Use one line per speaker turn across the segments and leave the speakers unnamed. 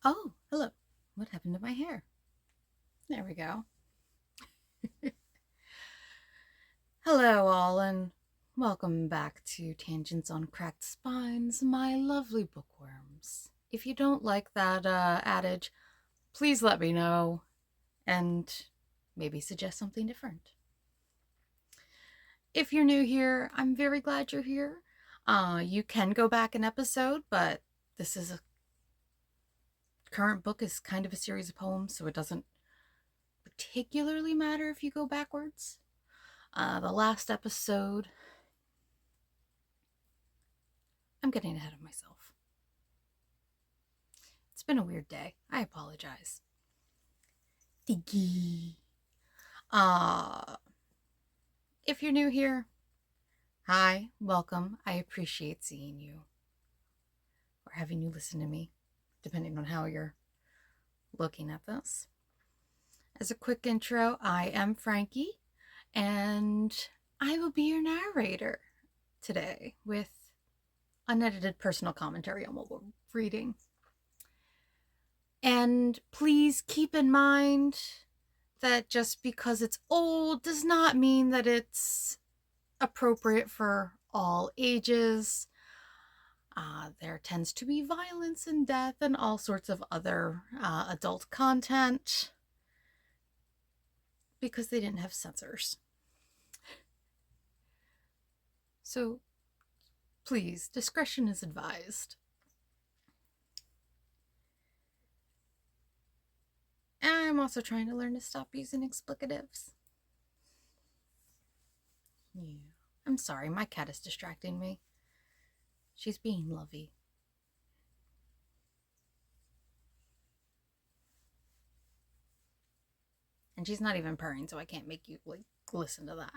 Oh, hello. What happened to my hair? There we go. Hello, all, and welcome back to Tangents on Cracked Spines, my lovely bookworms. If you don't like that adage, please let me know and maybe suggest something different. If you're new here, I'm very glad you're here. You can go back an episode, but this is a current book is kind of a series of poems, so it doesn't particularly matter if you go backwards. The last episode, I'm getting ahead of myself. It's been a weird day. I apologize. If you're new here, hi, welcome. I appreciate seeing you or having you listen to me, depending on how you're looking at this. As a quick intro, I am Frankie, and I will be your narrator today with unedited personal commentary on what we're reading. And please keep in mind that just because it's old does not mean that it's appropriate for all ages. There tends to be violence and death and all sorts of other adult content because they didn't have censors. So please, discretion is advised. And I'm also trying to learn to stop using explicatives. Yeah. I'm sorry, my cat is distracting me. She's being lovey. And she's not even purring, so I can't make you listen to that.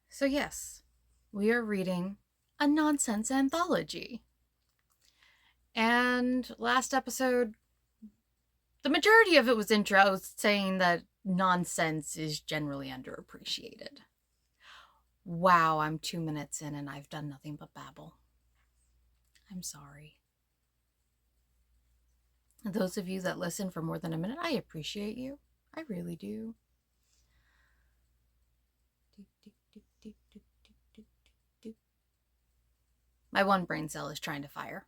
So yes, we are reading a Nonsense Anthology. And last episode, the majority of it was intro saying that nonsense is generally underappreciated. Wow, I'm 2 minutes in and I've done nothing but babble. I'm sorry. Those of you that listen for more than a minute, I appreciate you. I really do. My one brain cell is trying to fire.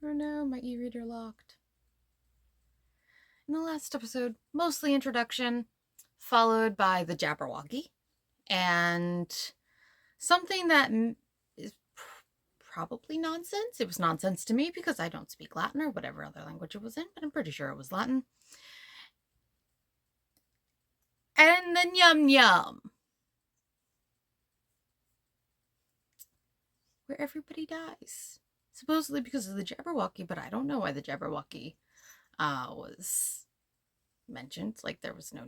Oh no, my e-reader locked. In the last episode, mostly introduction, followed by the Jabberwocky, and something that is probably nonsense. It was nonsense to me because I don't speak Latin or whatever other language it was in, but I'm pretty sure it was Latin. And then Yum Yum, where everybody dies. Supposedly because of the Jabberwocky, but I don't know why the Jabberwocky was mentioned. Like, there was no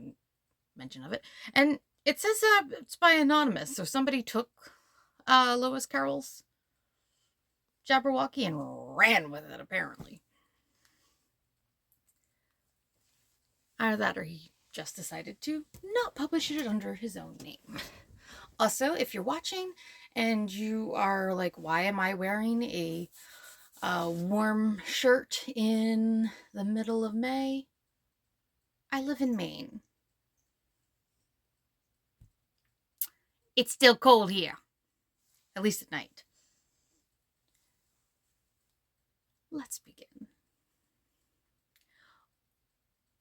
mention of it. And it says it's by Anonymous, so somebody took Lewis Carroll's Jabberwocky and ran with it, apparently. Either that or he just decided to not publish it under his own name. Also, if you're watching and you are like, why am I wearing a warm shirt in the middle of May? I live in Maine. It's still cold here, at least at night. Let's begin.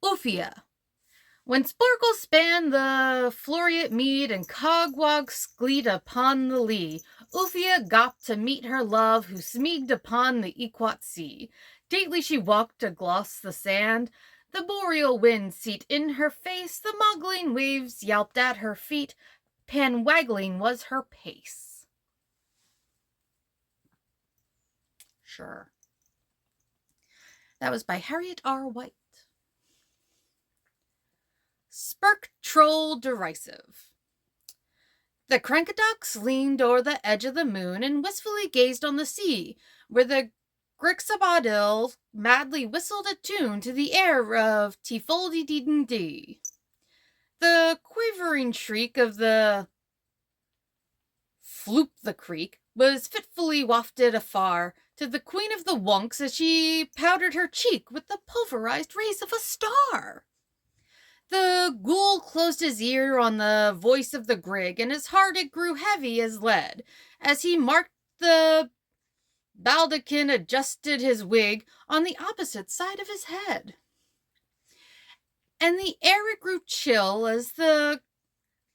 Uphia. When Sparkle span the Floriat mead and Cogwog gleed upon the lea, Uphia gopt to meet her love who smeaged upon the equat sea. Dately she walked to gloss the sand, the boreal wind seat in her face, the moggling waves yelped at her feet, pan-waggling was her pace. Sure. That was by Harriet R. White. Spurk Troll Derisive. The Crankadox leaned o'er the edge of the moon and wistfully gazed on the sea, where the Grixabadil madly whistled a tune to the air of Tifoldy-dee-dee. The quavering shriek of the Floop the creek was fitfully wafted afar to the queen of the wonks as she powdered her cheek with the pulverized rays of a star. The ghoul closed his ear on the voice of the grig, and his heart it grew heavy as lead as he marked the baldachin adjusted his wig on the opposite side of his head. And the air it grew chill as the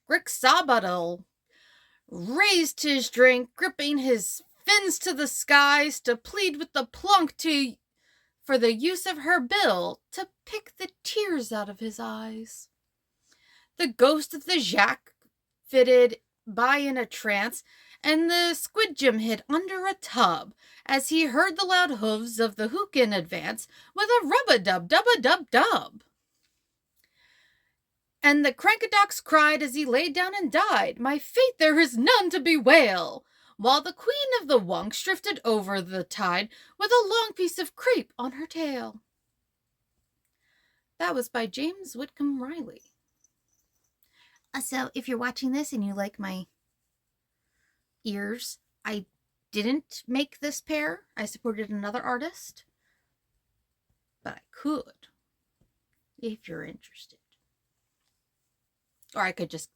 Grixabadal raised his drink, gripping his fins to the skies to plead with the plunk for the use of her bill to pick the tears out of his eyes. The ghost of the Jacques fitted by in a trance, and the squid Jim hid under a tub as he heard the loud hooves of the hookin advance with a rub-a-dub-dub-a-dub-dub. And the crankadox cried as he laid down and died, "My fate there is none to bewail," while the queen of the wonks drifted over the tide with a long piece of crepe on her tail. That was by James Whitcomb Riley. So if you're watching this and you like my ears, I didn't make this pair. I supported another artist, but I could if you're interested. Or I could just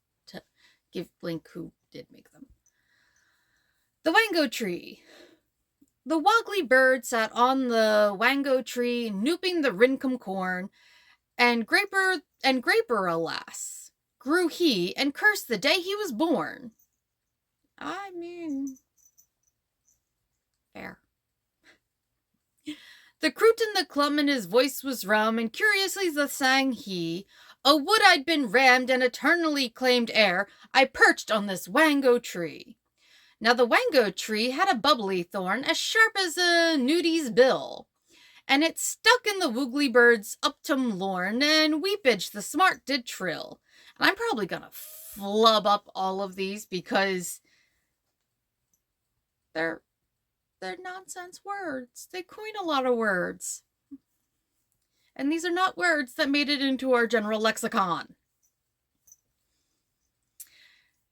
give link who did make them. The Wango Tree. The woggly bird sat on the wango tree, nooping the rincom corn, and graper, alas, grew he, and cursed the day he was born. I mean, fair. The Crootin the clum and his voice was rum, and curiously thus sang he, "Oh, would I'd been rammed and eternally claimed ere I perched on this wango tree." Now the wango tree had a bubbly thorn as sharp as a nudie's bill, and it stuck in the woogly bird's uptum lorn, and weepage the smart did trill. And I'm probably gonna flub up all of these because they're nonsense words. They coin a lot of words. And these are not words that made it into our general lexicon.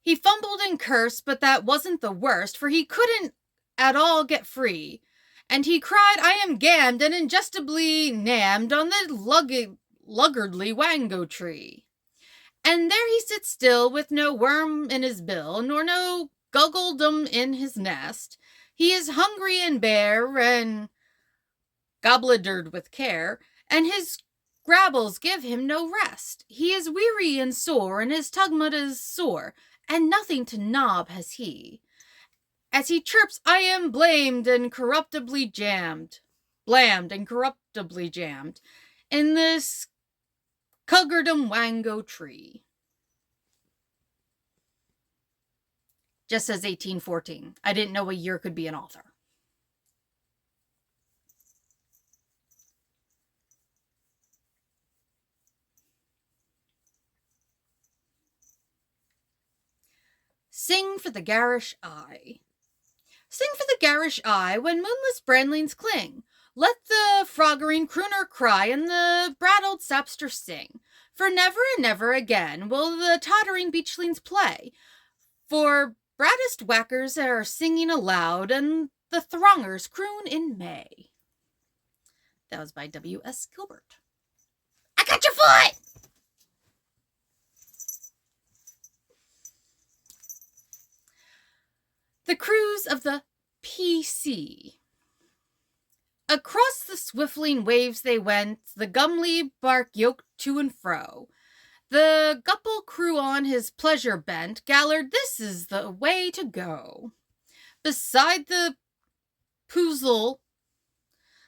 He fumbled and cursed, but that wasn't the worst, for he couldn't at all get free. And he cried, "I am gammed and ingestably nammed on the luggardly wango tree." And there he sits still, with no worm in his bill, nor no guggledom in his nest. He is hungry and bare, and gobbledered with care, and his grabbles give him no rest. He is weary and sore, and his tugmud is sore, and nothing to knob has he. As he chirps, "I am blamed and corruptibly jammed," in this cuggerdom wango tree. Just says 1814. I didn't know a year could be an author. Sing for the garish eye. Sing for the garish eye when moonless brandlings cling. Let the froggering crooner cry and the brattled sapster sing. For never and never again will the tottering beachlings play. For braddest whackers are singing aloud, and the throngers croon in May. That was by W.S. Gilbert. I got your foot! The cruise of the P.C. Across the swiftling waves they went, the gumly bark yoked to and fro. The gupple crew on his pleasure bent, gallered, "This is the way to go." Beside the poozle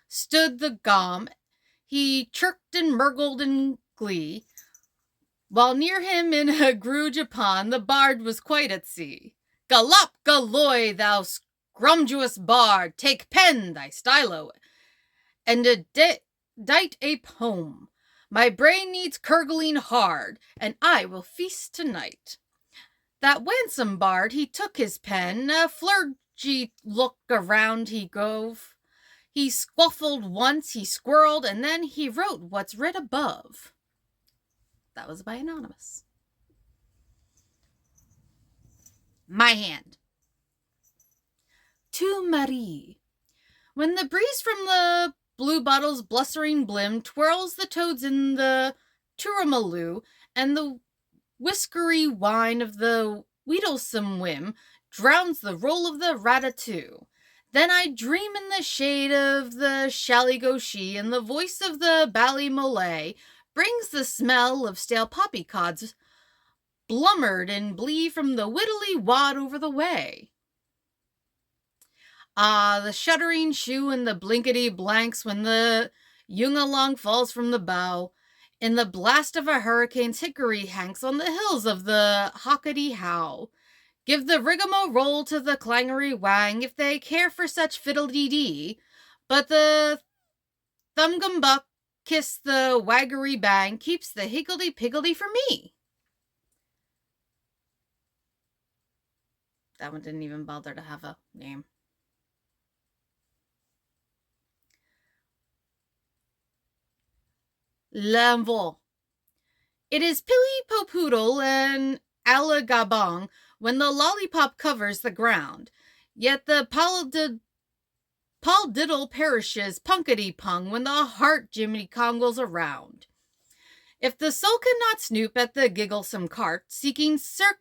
stood the gom. He chirked and murgled in glee, while near him in a gruge upon the bard was quite at sea. "Galop, galoy, thou scrumbuous bard, take pen, thy stylo, and dite a poem. My brain needs curdling hard, and I will feast tonight." That winsome bard, he took his pen, a flurgy look around he gove. He squuffled once, he squirreled, and then he wrote what's writ above. That was by Anonymous. My hand. to Marie. When the breeze from the blue bottle's blustering blim twirls the toads in the Turrumaloo, and the whiskery wine of the Wheedlesome whim drowns the roll of the Ratatouille. Then I dream in the shade of the Shally-Go-She, and the voice of the Ballymolay brings the smell of stale poppycods, blummered and blee from the Whittly Wad over the way. Ah, the shuddering shoe and the blinkety blanks when the Yungalong falls from the bough. In the blast of a hurricane's hickory hanks on the hills of the Hockety How. Give the rigmarole to the clangery wang if they care for such fiddle-dee-dee. But the thumgumbuck kiss the waggery bang keeps the higgledy-piggledy for me. That one didn't even bother to have a name. L'envol. It is Pilly-Popoodle and Allagabong when the lollipop covers the ground, yet the Diddle perishes punkety-pung when the heart Jimmy congles around. If the soul cannot snoop at the gigglesome cart, seeking surcease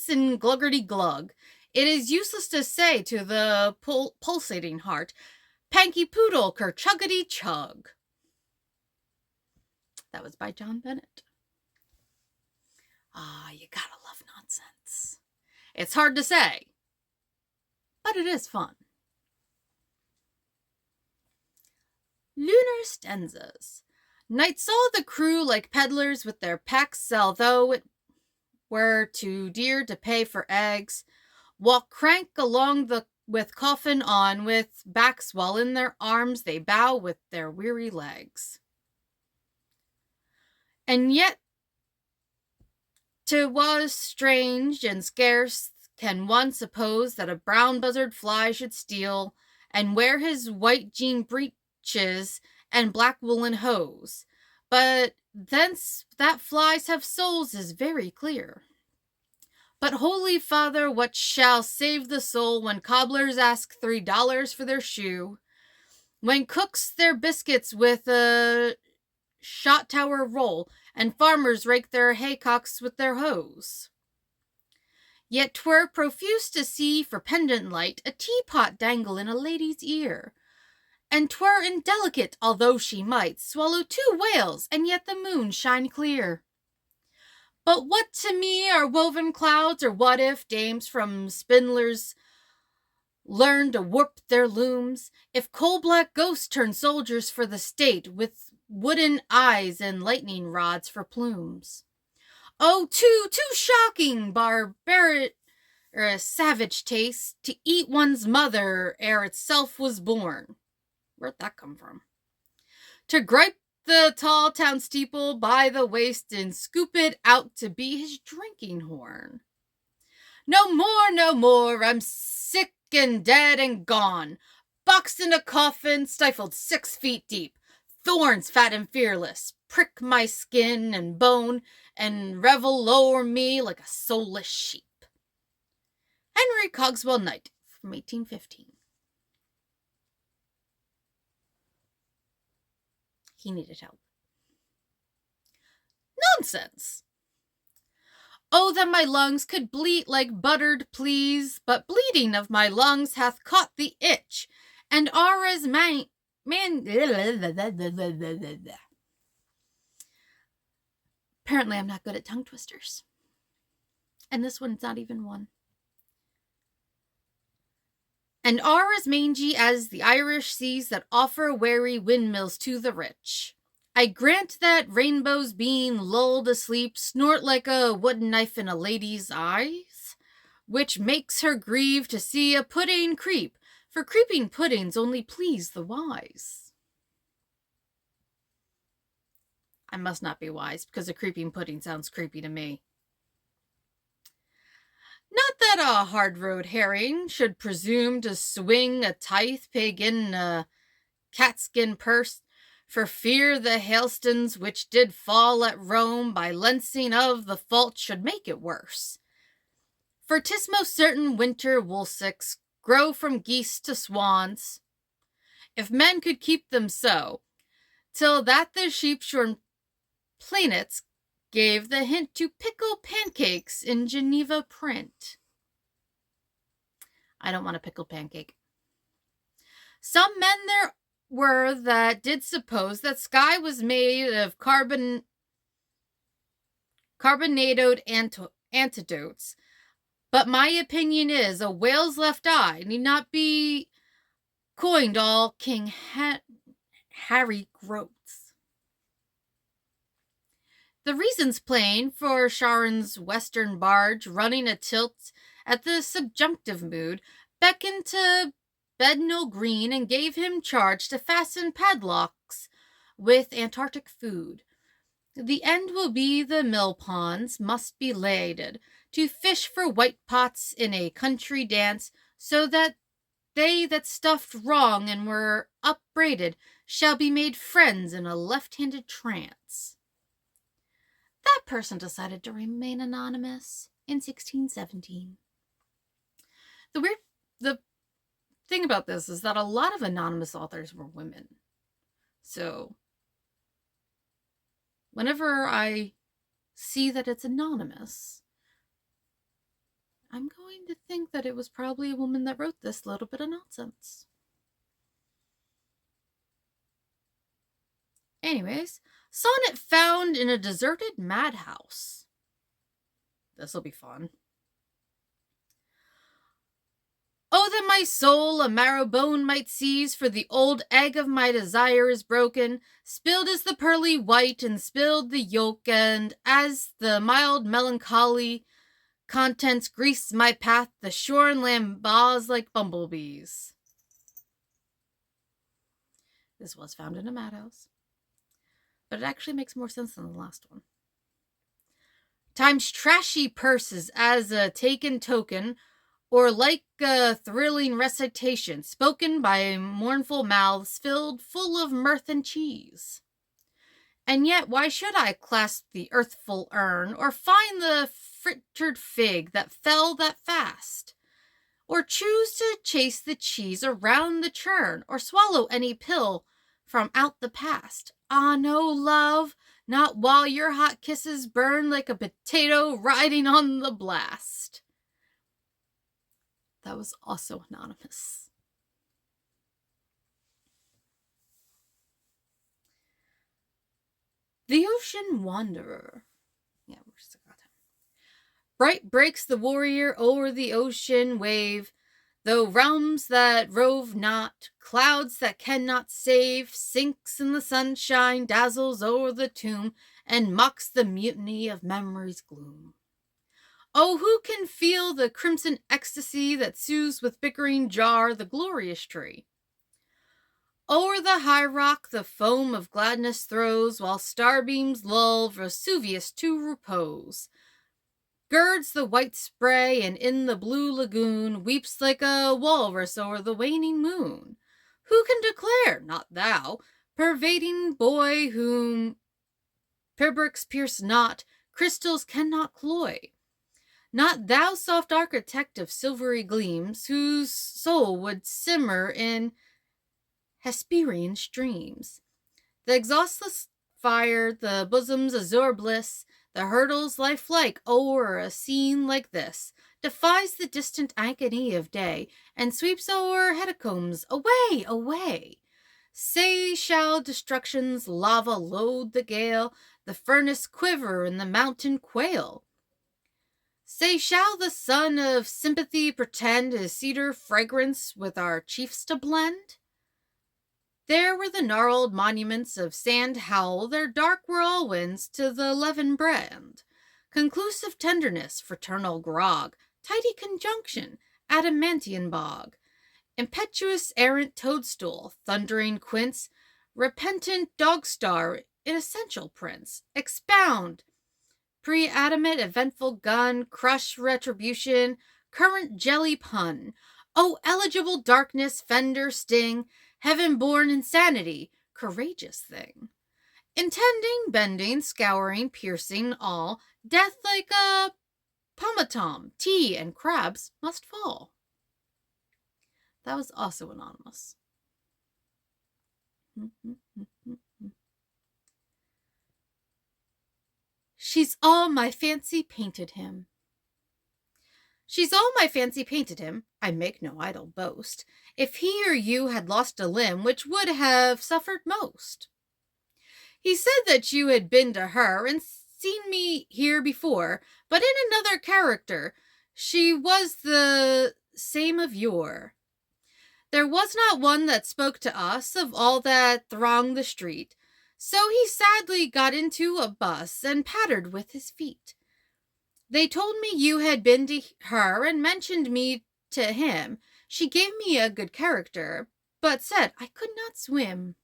and gluggerty-glug, it is useless to say to the pulsating heart, Panky Poodle, kerchuggety-chug. That was by John Bennett. Ah, you gotta love nonsense. It's hard to say, but it is fun. Lunar stanzas. Night saw the crew like peddlers with their packs sell, though it were too dear to pay for eggs. Walk crank along with coffin on, with backs while in their arms they bow with their weary legs. And yet 'twas strange and scarce can one suppose that a brown buzzard fly should steal and wear his white jean breeches and black woolen hose. But thence that flies have souls is very clear. But, Holy Father, what shall save the soul when cobblers ask $3 for their shoe, when cooks their biscuits with a shot tower roll, and farmers rake their haycocks with their hoes? Yet 'twere profuse to see for pendant light a teapot dangle in a lady's ear, and 'twere indelicate, although she might swallow 2 whales, and yet the moon shine clear. But what to me are woven clouds, or what if dames from spindlers learn to warp their looms, if coal-black ghosts turn soldiers for the state, with wooden eyes and lightning rods for plumes? Oh, too shocking, barbaric, or a savage taste, to eat one's mother ere itself was born. Where'd that come from? To gripe the tall town steeple by the waist and scoop it out to be his drinking horn. No more, I'm sick and dead and gone, boxed in a coffin, stifled 6 feet deep. Thorns fat and fearless prick my skin and bone and revel o'er me like a soulless sheep. Henry Cogswell Knight, from 1815. He needed help. Nonsense! Oh, that my lungs could bleat like buttered please, but bleeding of my lungs hath caught the itch, and are as man. Apparently I'm not good at tongue twisters. And this one's not even one. And are as mangy as the Irish seas that offer wary windmills to the rich. I grant that rainbows being lulled asleep snort like a wooden knife in a lady's eyes, which makes her grieve to see a pudding creep, for creeping puddings only please the wise. I must not be wise, because a creeping pudding sounds creepy to me. Not that a hard-road herring should presume to swing a tithe pig in a catskin purse, for fear the hailstones which did fall at Rome by lensing of the fault should make it worse. For 'tis most certain winter woolsacks grow from geese to swans, if men could keep them so, till that the sheep-shorn planets gave the hint to pickle pancakes in Geneva print. I don't want a pickled pancake. Some men there were that did suppose that sky was made of carbonated antidotes, but my opinion is a whale's left eye need not be coined all King Harry Groats. The reason's plain for Charon's western barge running a tilt at the subjunctive mood beckoned to Bednall Green and gave him charge to fasten padlocks with Antarctic food. The end will be the mill ponds must be laded to fish for white pots in a country dance, so that they that stuffed wrong and were upbraided shall be made friends in a left-handed trance. That person decided to remain anonymous in 1617. The thing about this is that a lot of anonymous authors were women. So whenever I see that it's anonymous, I'm going to think that it was probably a woman that wrote this little bit of nonsense. Anyways, sonnet found in a deserted madhouse. This'll be fun. Oh, that my soul a marrow bone might seize, for the old egg of my desire is broken. Spilled is the pearly white, and spilled the yolk, and as the mild melancholy contents grease my path, the shorn lambas like bumblebees. This was found in a madhouse, but it actually makes more sense than the last one. Time's trashy purses as a taken token, or like a thrilling recitation spoken by mournful mouths filled full of mirth and cheese. And yet why should I clasp the earthful urn, or find the frittered fig that fell that fast, or choose to chase the cheese around the churn, or swallow any pill from out the past? Ah, no, love, not while your hot kisses burn like a potato riding on the blast. That was also anonymous. The Ocean Wanderer. Yeah, we're still got him. Bright breaks the warrior o'er the ocean wave, though realms that rove not, clouds that cannot save, sinks in the sunshine, dazzles o'er the tomb, and mocks the mutiny of memory's gloom. Oh, who can feel the crimson ecstasy that soothes with bickering jar the glorious tree? O'er the high rock the foam of gladness throws, while starbeams lull Vesuvius to repose. Girds the white spray, and in the blue lagoon weeps like a walrus o'er the waning moon. Who can declare, not thou, pervading boy, whom pibrochs pierce not, crystals cannot cloy? Not thou, soft architect of silvery gleams, whose soul would simmer in Hesperian streams. The exhaustless fire, the bosom's azure bliss, the hurdles lifelike o'er a scene like this, defies the distant agony of day, and sweeps o'er hecatombs away, away. Say, shall destruction's lava load the gale, the furnace quiver, and the mountain quail? Say, shall the sun of sympathy pretend his cedar fragrance with our chiefs to blend? There where the gnarled monuments of sand howl their dark whirlwinds to the levin brand, conclusive tenderness, fraternal grog, tidy conjunction, adamantian bog, impetuous errant toadstool, thundering quince, repentant dog-star, inessential prince, expound, pre-adamant eventful gun, crush retribution, current jelly pun. Oh, eligible darkness, fender sting, heaven-born insanity, courageous thing. Intending, bending, scouring, piercing, all, death like a pomatum, tea and crabs must fall. That was also anonymous. She's all my fancy painted him. She's all my fancy painted him, I make no idle boast, if he or you had lost a limb, which would have suffered most. He said that you had been to her and seen me here before, but in another character. She was the same of yore. There was not one that spoke to us of all that thronged the street, so he sadly got into a bus and pattered with his feet. They told me you had been to her and mentioned me to him. She gave me a good character, but said I could not swim.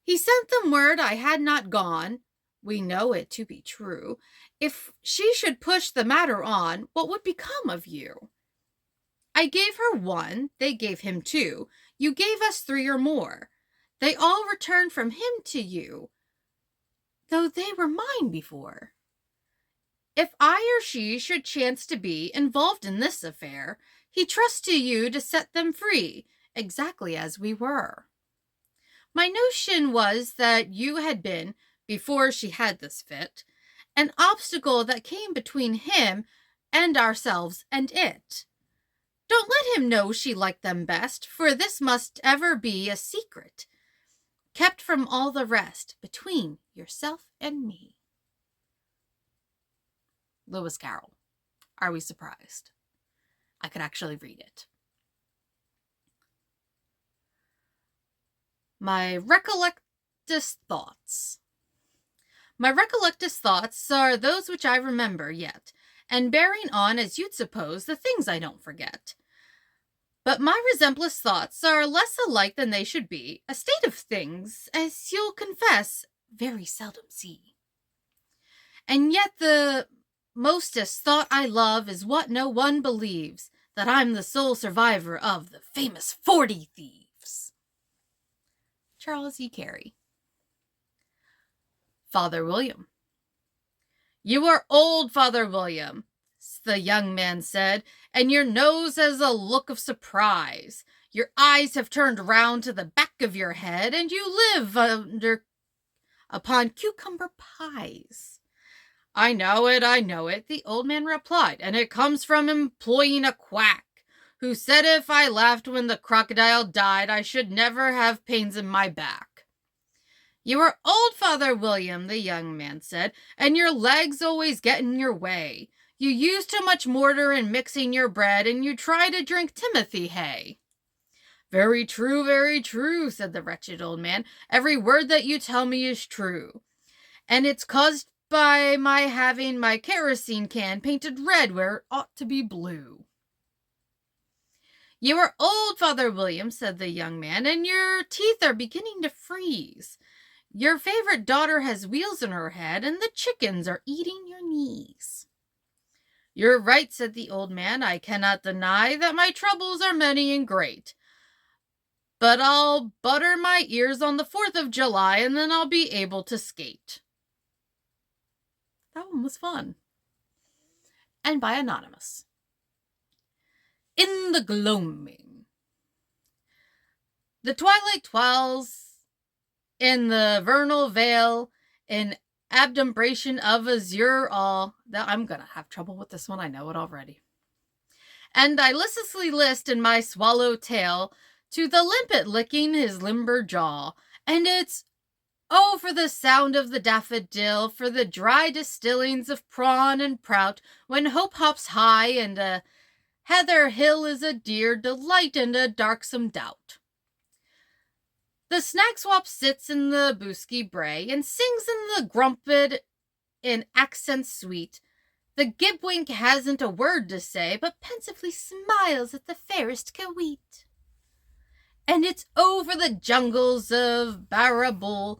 He sent them word I had not gone. We know it to be true. If she should push the matter on, what would become of you? I gave her 1, they gave him 2. You gave us 3 or more. They all returned from him to you, though they were mine before. If I or she should chance to be involved in this affair, he trusts to you to set them free, exactly as we were. My notion was that you had been, before she had this fit, an obstacle that came between him and ourselves and it. Don't let him know she liked them best, for this must ever be a secret, kept from all the rest, between yourself and me. Lewis Carroll. Are we surprised? I could actually read it. My recollectest thoughts. My recollectest thoughts are those which I remember yet, and bearing on, as you'd suppose, the things I don't forget. But my resemblest thoughts are less alike than they should be, a state of things, as you'll confess, very seldom see. And yet the mostest thought I love is what no one believes, that I'm the sole survivor of the famous 40 thieves. Charles E. Carey. Father William. You are old, Father William, the young man said, and your nose has a look of surprise. Your eyes have turned round to the back of your head, and you live upon cucumber pies. I know it, the old man replied, and it comes from employing a quack, who said if I laughed when the crocodile died, I should never have pains in my back. You are old, Father William, the young man said, and your legs always get in your way. You use too much mortar in mixing your bread, and you try to drink Timothy hay. Very true, said the wretched old man. Every word that you tell me is true. And it's caused by my having my kerosene can painted red where it ought to be blue. You are old, Father William, said the young man, and your teeth are beginning to freeze. Your favorite daughter has wheels in her head, and the chickens are eating your knees. You're right, said the old man. I cannot deny that my troubles are many and great. But I'll butter my ears on the 4th of July, and then I'll be able to skate. That one was fun. And by Anonymous. In the gloaming. The twilight twirls in the vernal vale, in adumbration of azure all. I'm going to have trouble with this one, I know it already. And I listlessly list in my swallow tail to the limpet licking his limber jaw, and it's oh, for the sound of the daffodil, for the dry distillings of prawn and prout, when hope hops high, and a heather hill is a dear delight and a darksome doubt. The snagswap sits in the boosky bray, and sings in the grumpet in accents sweet. The gibwink hasn't a word to say, but pensively smiles at the fairest caweet. And it's over the jungles of Barrabool,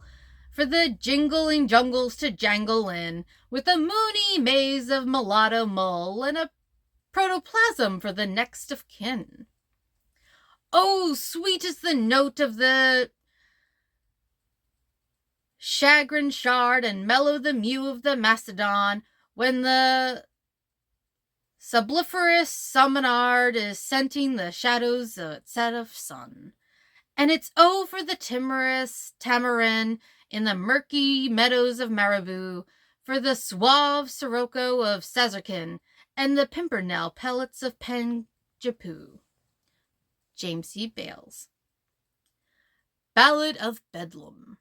for the jingling jungles to jangle in, with a moony maze of mulatto mull, and a protoplasm for the next of kin. Oh, sweet is the note of the chagrin shard, and mellow the mew of the mastodon, when the Subliferous Summonard is scenting the shadows at set of sun. And it's over the timorous tamarin in the murky meadows of Marabou, for the suave sirocco of Sazerkin, and the pimpernel pellets of Penjapoo. James C. Bales. Ballad of Bedlam.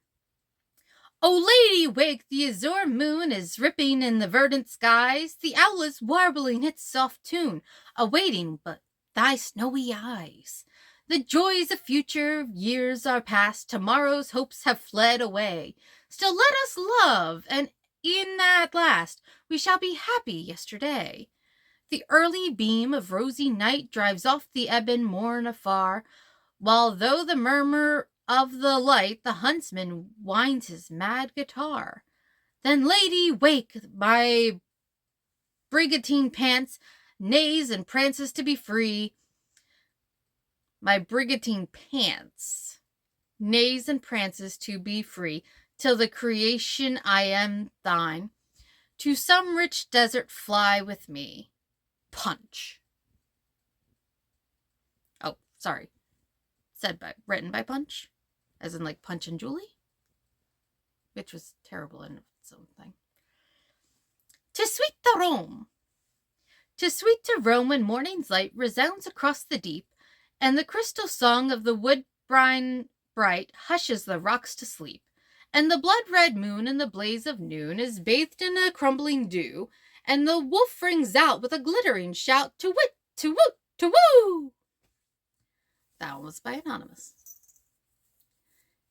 O lady, wake! The azure moon is ripping in the verdant skies. The owl is warbling its soft tune, awaiting but thy snowy eyes. The joys of future years are past, tomorrow's hopes have fled away. Still let us love, and in at last we shall be happy yesterday. The early beam of rosy night drives off the ebon morn afar, while through the murmur of the light the huntsman winds his mad guitar. Then, lady, wake! My brigantine pants, neighs and prances to be free. My brigantine pants, neighs and prances to be free, till the creation I am thine. To some rich desert fly with me. Punch. Oh, sorry. Written by Punch, as in like Punch and Julie, which was terrible in its own thing. To sweet to Rome. 'Tis sweet to roam when morning's light resounds across the deep, and the crystal song of the wood brine bright hushes the rocks to sleep, and the blood-red moon in the blaze of noon is bathed in a crumbling dew, and the wolf rings out with a glittering shout, to wit, to woot, to woo! That one was by Anonymous.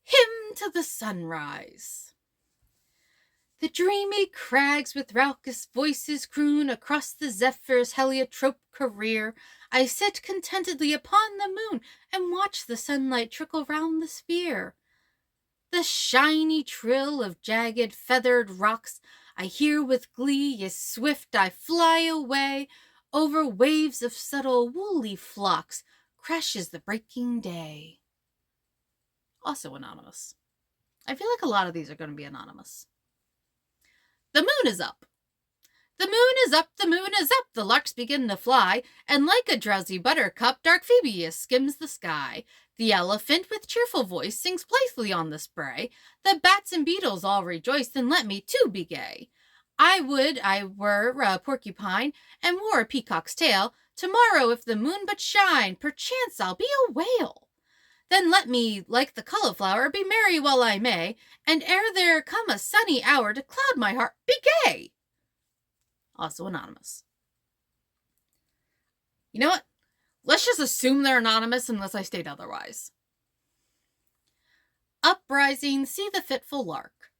Hymn to the Sunrise. The dreamy crags with raucous voices croon across the zephyr's heliotrope career. I sit contentedly upon the moon and watch the sunlight trickle round the sphere. The shiny trill of jagged feathered rocks I hear with glee as swift I fly away. Over waves of subtle woolly flocks crashes the breaking day. Also anonymous. I feel like a lot of these are going to be anonymous. The moon is up. The moon is up, the moon is up, the larks begin to fly, and like a drowsy buttercup, dark Phoebus skims the sky. The elephant with cheerful voice sings playfully on the spray. The bats and beetles all rejoice, and let me too be gay. I would I were a porcupine, and wore a peacock's tail. Tomorrow, if the moon but shine, perchance I'll be a whale. Then let me, like the cauliflower, be merry while I may, and ere there come a sunny hour to cloud my heart, be gay. Also anonymous. You know what? Let's just assume they're anonymous unless I state otherwise. Uprising, see the fitful lark.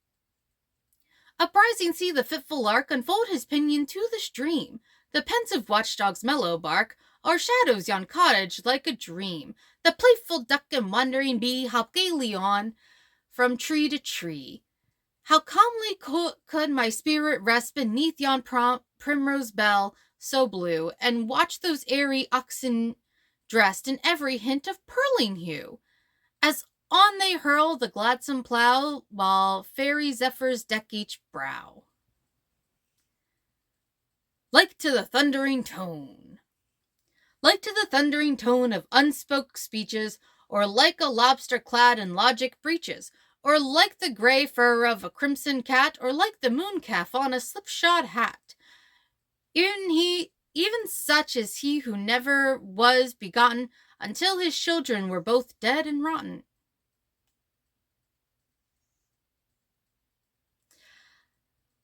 Uprising, see the fitful lark unfold his pinion to the stream. The pensive watchdog's mellow bark o'ershadows yon cottage like a dream. The playful duck and wandering bee hop gaily on from tree to tree. How calmly could my spirit rest beneath yon primrose bell so blue, and watch those airy oxen dressed in every hint of pearling hue, as on they hurl the gladsome plough, while fairy zephyrs deck each brow. Like to the thundering tone. Like to the thundering tone of unspoke speeches, or like a lobster clad in logic breeches, or like the grey fur of a crimson cat, or like the mooncalf on a slipshod hat. Even such as he who never was begotten, until his children were both dead and rotten.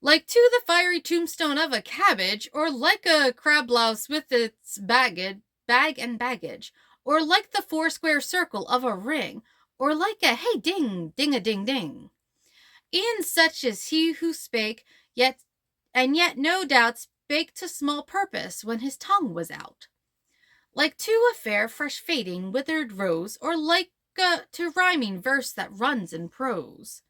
Like to the fiery tombstone of a cabbage, or like a crab louse with its bag and baggage, or like the foursquare circle of a ring, or like a hey ding, ding a ding ding. E'en such as he who spake, yet no doubt spake to small purpose when his tongue was out. Like to a fair fresh fading withered rose, or like to rhyming verse that runs in prose.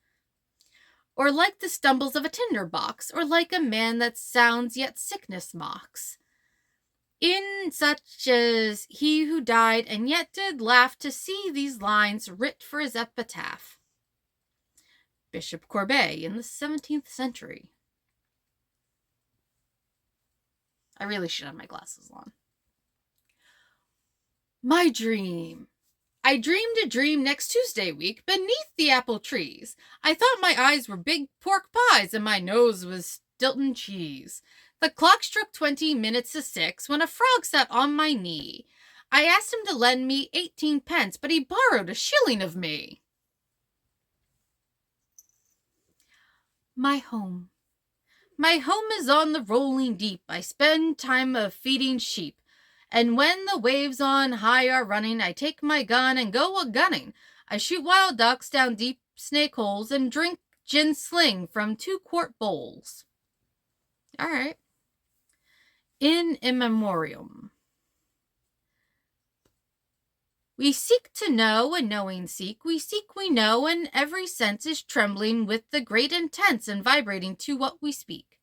Or like the stumbles of a tinder box, or like a man that sounds yet sickness mocks. In such as he who died and yet did laugh to see these lines writ for his epitaph. Bishop Courbet in the 17th century. I really should have my glasses on. My dream. I dreamed a dream next Tuesday week beneath the apple trees. I thought my eyes were big pork pies and my nose was Stilton cheese. The clock struck 20 minutes to 6 when a frog sat on my knee. I asked him to lend me 18 pence, but he borrowed a shilling of me. My home. My home is on the rolling deep. I spend time of feeding sheep. And when the waves on high are running, I take my gun and go a-gunning. I shoot wild ducks down deep snake holes and drink gin sling from 2-quart bowls. All right. In immemoriam. We seek to know, and knowing seek. We seek, we know, and every sense is trembling with the great intents and vibrating to what we speak.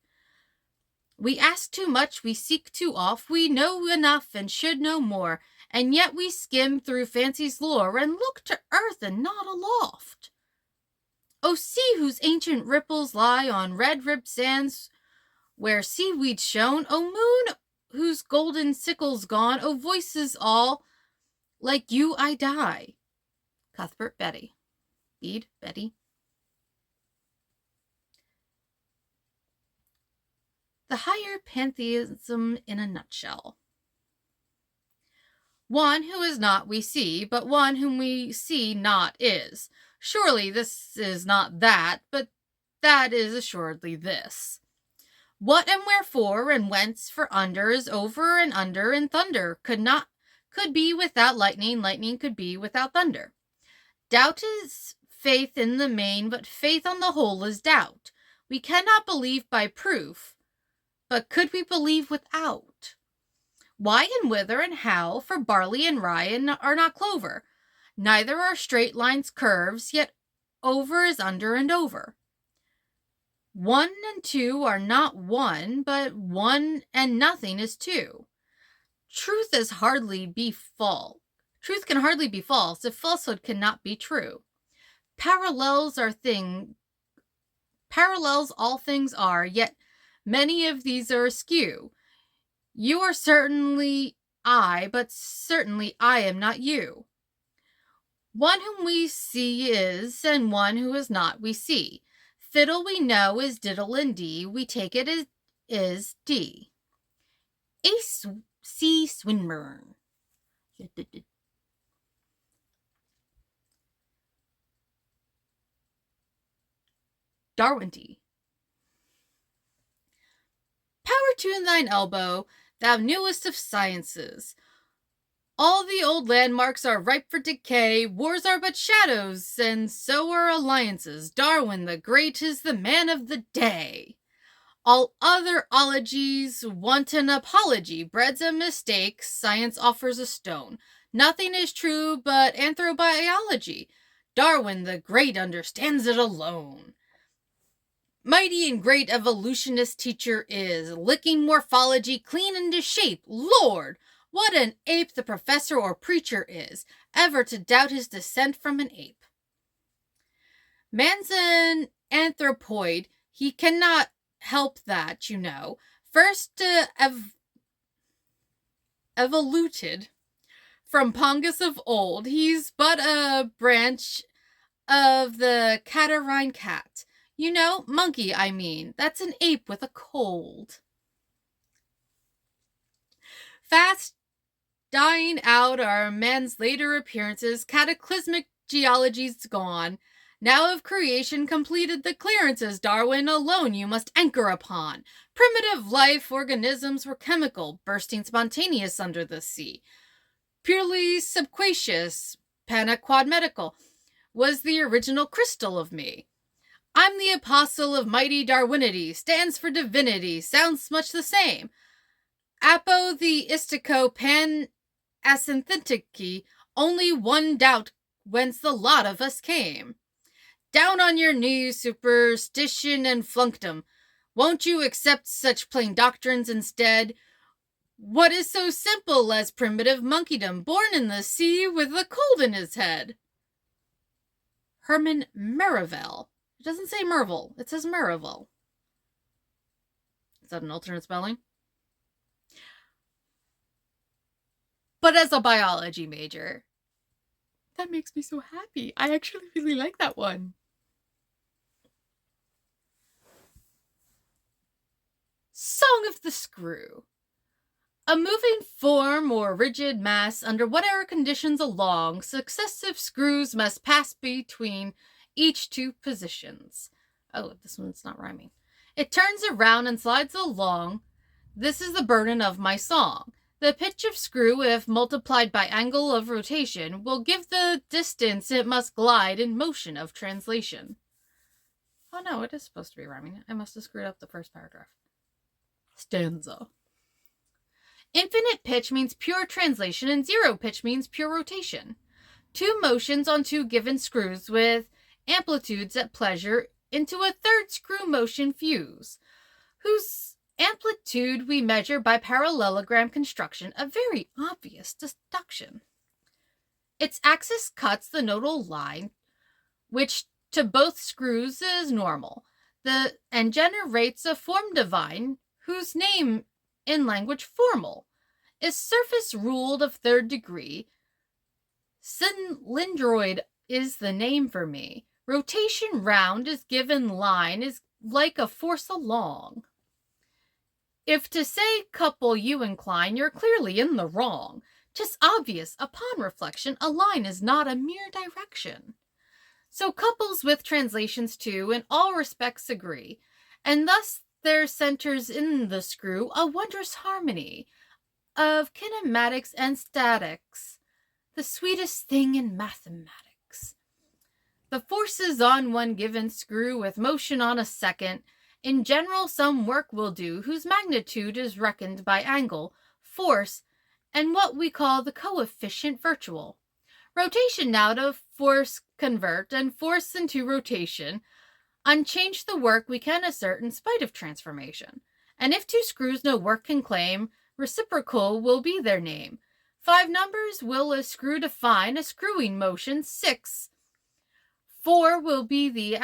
We ask too much, we seek too oft, we know enough and should know more, and yet we skim through fancy's lore and look to earth and not aloft. O sea whose ancient ripples lie on red-ribbed sands where seaweeds shone, O moon whose golden sickle's gone, O voices all, like you I die. Cuthbert Betty. Bede, Betty. The higher pantheism in a nutshell. One who is not we see, but one whom we see not is. Surely this is not that, but that is assuredly this. What and wherefore and whence for under is over and under, and thunder could be without lightning, lightning could be without thunder. Doubt is faith in the main, but faith on the whole is doubt. We cannot believe by proof, but could we believe without? Why and whither and how, for barley and rye are not clover. Neither are straight lines curves, yet over is under and over. 1 and 2 are not 1, but 1 and nothing is 2. Truth can hardly be false if falsehood cannot be true. Parallels all things are, yet many of these are askew. You are certainly I, but certainly I am not you. One whom we see is, and one who is not we see. Fiddle we know is diddle and D, we take it as is D. A.C. Swinburne. Darwin. Power to thine elbow, thou newest of sciences. All the old landmarks are ripe for decay, wars are but shadows, and so are alliances. Darwin the Great is the man of the day. All other ologies want an apology, breed's a mistake, science offers a stone. Nothing is true but anthrobiology. Darwin the Great understands it alone. Mighty and great evolutionist teacher is, licking morphology clean into shape. Lord, what an ape the professor or preacher is, ever to doubt his descent from an ape. Man's an anthropoid, he cannot help that, you know. First evoluted from Pongus of old, he's but a branch of the catarrhine cat. You know, monkey, I mean. That's an ape with a cold. Fast dying out are man's later appearances. Cataclysmic geology's gone. Now of creation completed the clearances. Darwin alone you must anchor upon. Primitive life organisms were chemical, bursting spontaneous under the sea. Purely subquacious, panaquadmedical, was the original crystal of me. I'm the apostle of mighty Darwinity, stands for divinity, sounds much the same. Apo the istico pan asynthetici, only one doubt whence the lot of us came. Down on your knees, superstition and flunkdom. Won't you accept such plain doctrines instead? What is so simple as primitive monkeydom, born in the sea with a cold in his head? Herman Merivale. It doesn't say Merville, it says Merivale. Is that an alternate spelling? but as a biology major. That makes me so happy. I actually really like that one. Song of the Screw. A moving form or rigid mass under whatever conditions along, successive screws must pass between each two positions. Oh, this one's not rhyming. It turns around and slides along. This is the burden of my song. The pitch of screw, if multiplied by angle of rotation, will give the distance it must glide in motion of translation. Oh no, it is supposed to be rhyming. I must have screwed up the first paragraph. Stanza. Infinite pitch means pure translation, and zero pitch means pure rotation. Two motions on two given screws with amplitudes at pleasure into a third screw motion fuse, whose amplitude we measure by parallelogram construction, a very obvious deduction. Its axis cuts the nodal line, which to both screws is normal, and generates a form divine, whose name in language formal is surface ruled of third degree. Cylindroid is the name for me. Rotation round is given line is like a force along. If to say couple you incline, you're clearly in the wrong. 'Tis obvious upon reflection a line is not a mere direction. So couples with translations too in all respects agree, and thus there centers in the screw a wondrous harmony of kinematics and statics, the sweetest thing in mathematics. The forces on one given screw with motion on a second, in general some work will do, whose magnitude is reckoned by angle, force, and what we call the coefficient virtual. Rotation now to force convert, and force into rotation, unchanged the work we can assert in spite of transformation. And if two screws no work can claim, reciprocal will be their name. 5 numbers will a screw define, a screwing motion 6. 4 will give the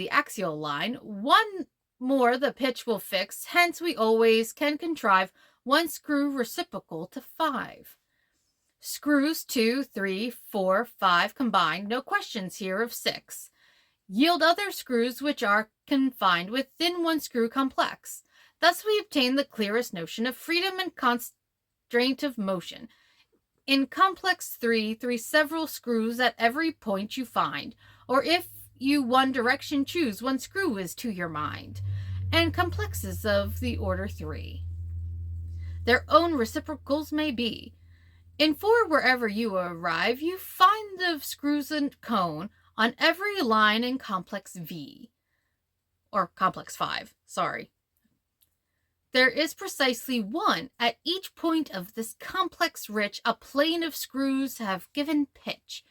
axial line. 1 more the pitch will fix. Hence we always can contrive one screw reciprocal to 5. Screws 2, 3, 4, 5 combined. No questions here of 6. Yield other screws which are confined within one screw complex. Thus we obtain the clearest notion of freedom and constraint of motion. In complex 3 several screws at every point you find, or if you one direction choose, one screw is to your mind, and complexes of the order 3. Their own reciprocals may be. In 4, wherever you arrive, you find the screws and cone on every line in complex V. Or complex 5, sorry. There is precisely one at each point of this complex rich, a plane of screws have given pitch.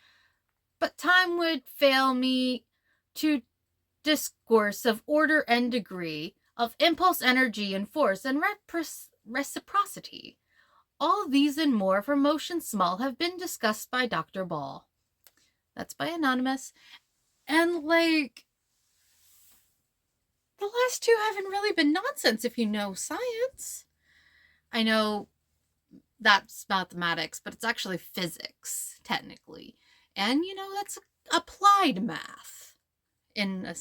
But time would fail me to discourse of order and degree, of impulse, energy, and force, and reciprocity. All these and more for motion small have been discussed by Dr. Ball. That's by Anonymous. And the last two haven't really been nonsense if you know science. I know that's mathematics, but it's actually physics, technically. And, that's applied math in a,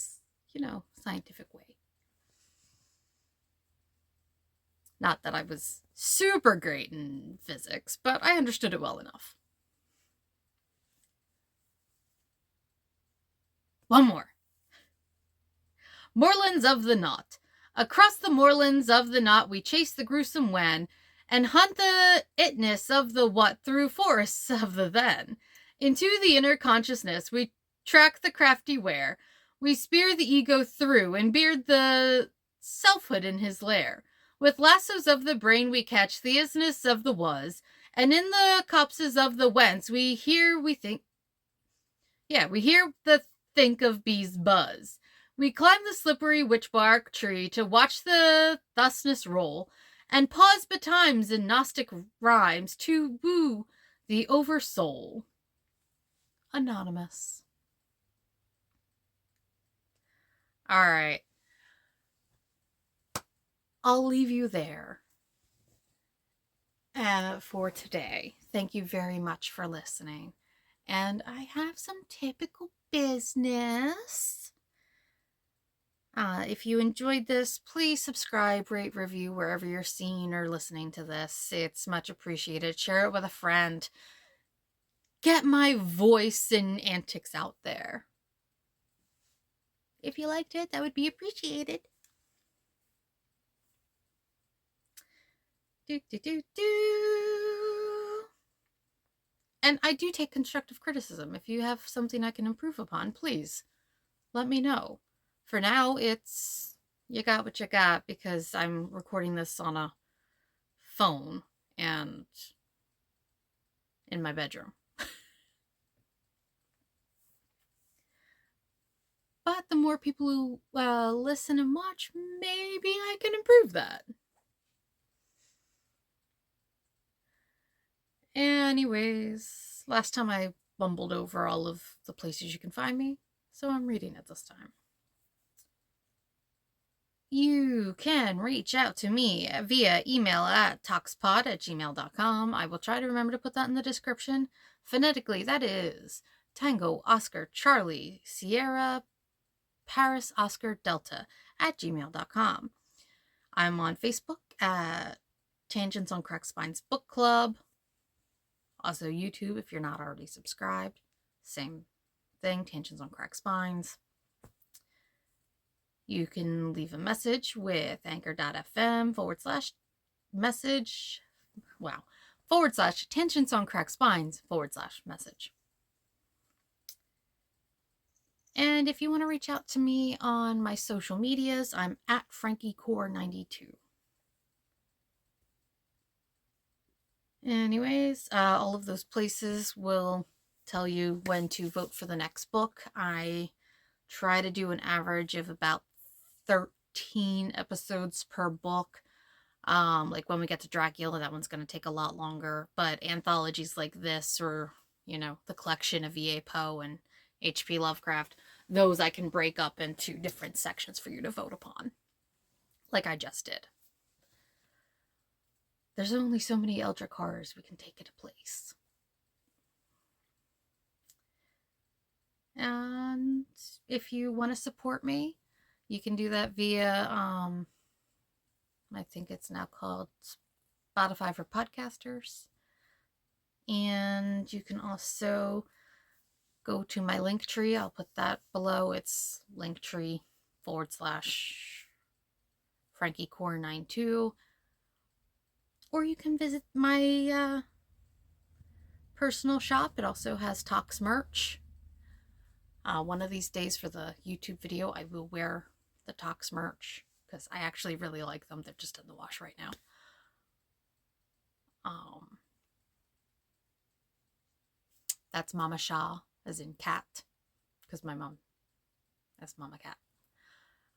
scientific way. Not that I was super great in physics, but I understood it well enough. One more. Moorlands of the Knot. Across the moorlands of the knot we chase the gruesome when, and hunt the itness of the what through forests of the then. Into the inner consciousness we track the crafty where, we spear the ego through and beard the selfhood in his lair. With lassos of the brain we catch the isness of the was, and in the copses of the whence we hear the think of bees buzz. We climb the slippery witchbark tree to watch the thusness roll, and pause betimes in Gnostic rhymes to woo the oversoul. Anonymous. All right. I'll leave you there. for today. Thank you very much for listening. And I have some typical business. If you enjoyed this, please subscribe, rate, review wherever you're seeing or listening to this. It's much appreciated. Share it with a friend. Get my voice and antics out there. If you liked it, that would be appreciated. And I do take constructive criticism. If you have something I can improve upon, please let me know. For now, it's you got what you got because I'm recording this on a phone and in my bedroom. But the more people who listen and watch, maybe I can improve that. Anyways, last time I bumbled over all of the places you can find me, so I'm reading it this time. You can reach out to me via email at talkspod@gmail.com. I will try to remember to put that in the description. Phonetically, that is Tango, Oscar, Charlie, Sierra, Paris, Oscar, Delta @gmail.com. I'm on Facebook at Tangents on Cracked Spines Book Club. Also YouTube if you're not already subscribed. Same thing, Tangents on Cracked Spines. You can leave a message with anchor.fm/message. Wow. /Tangents on Cracked Spines /message. And if you want to reach out to me on my social medias, I'm at FrankieCore92. Anyways, all of those places will tell you when to vote for the next book. I try to do an average of about 13 episodes per book. Like when we get to Dracula, that one's going to take a lot longer. But anthologies like this, or, the collection of E.A. Poe and H.P. Lovecraft, those I can break up into different sections for you to vote upon. Like I just did. There's only so many Eldritch horrors we can take into place. And if you want to support me, you can do that via, I think it's now called Spotify for Podcasters. And you can also go to my Linktree. I'll put that below. It's Linktree /FrankieCore92. Or you can visit my personal shop. It also has Talks merch. One of these days for the YouTube video, I will wear the Talks merch because I actually really like them. They're just in the wash right now. That's Mama Shaw, as in cat, because my mom, that's Mama Cat.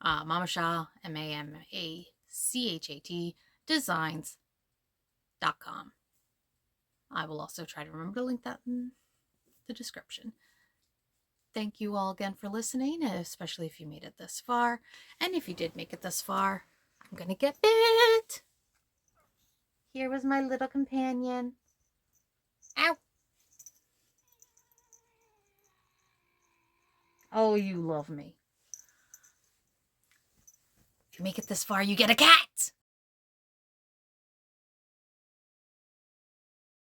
Mama Shaw, MAMACHAT, designs.com. I will also try to remember to link that in the description. Thank you all again for listening, especially if you made it this far. And if you did make it this far, I'm going to get bit. Here was my little companion. Ow. Oh, you love me. If you make it this far, you get a cat.